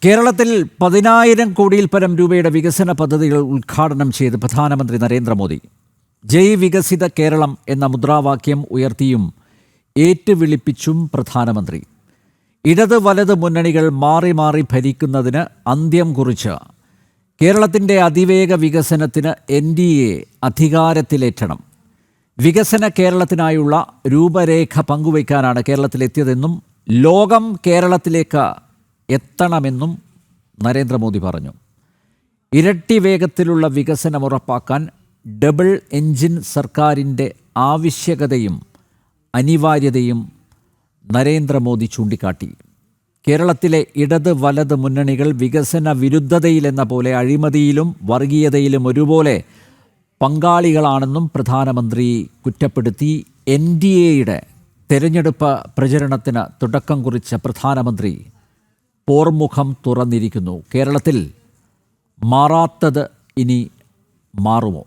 കേരളത്തിൽ 10,000 കോടിയിൽ പരം രൂപയുടെ വികസന പദ്ധതികൾ ഉദ്ഘാടനം ചെയ്ത് പ്രധാനമന്ത്രി നരേന്ദ്രമോദി. ജയ് വികസിത കേരളം എന്ന മുദ്രാവാക്യം ഉയർത്തിയും ഏറ്റുവിളിപ്പിച്ചും പ്രധാനമന്ത്രി. ഇടത് വലത് മുന്നണികൾ മാറി മാറി ഭരിക്കുന്നതിന് അന്ത്യം കുറിച്ച് കേരളത്തിൻ്റെ അതിവേഗ വികസനത്തിന് NDA അധികാരത്തിലേറ്റണം. വികസന കേരളത്തിനായുള്ള രൂപരേഖ പങ്കുവയ്ക്കാനാണ് കേരളത്തിലെത്തിയതെന്നും ലോകം കേരളത്തിലേക്ക് എത്തണമെന്നും നരേന്ദ്രമോദി പറഞ്ഞു. ഇരട്ടി വേഗത്തിലുള്ള വികസനം ഉറപ്പാക്കാൻ ഡബിൾ എൻജിൻ സർക്കാരിൻ്റെ ആവശ്യകതയും അനിവാര്യതയും നരേന്ദ്രമോദി ചൂണ്ടിക്കാട്ടി. കേരളത്തിലെ ഇടത് വലത് മുന്നണികൾ വികസന വിരുദ്ധതയിലെന്ന പോലെ അഴിമതിയിലും വർഗീയതയിലും ഒരുപോലെ പങ്കാളികളാണെന്നും പ്രധാനമന്ത്രി കുറ്റപ്പെടുത്തി. NDAയുടെ തെരഞ്ഞെടുപ്പ് പ്രചരണത്തിന് തുടക്കം കുറിച്ച പ്രധാനമന്ത്രി പോർമുഖം തുറന്നിരിക്കുന്നു. കേരളത്തിൽ മാറാത്തത് ഇനി മാറുമോ?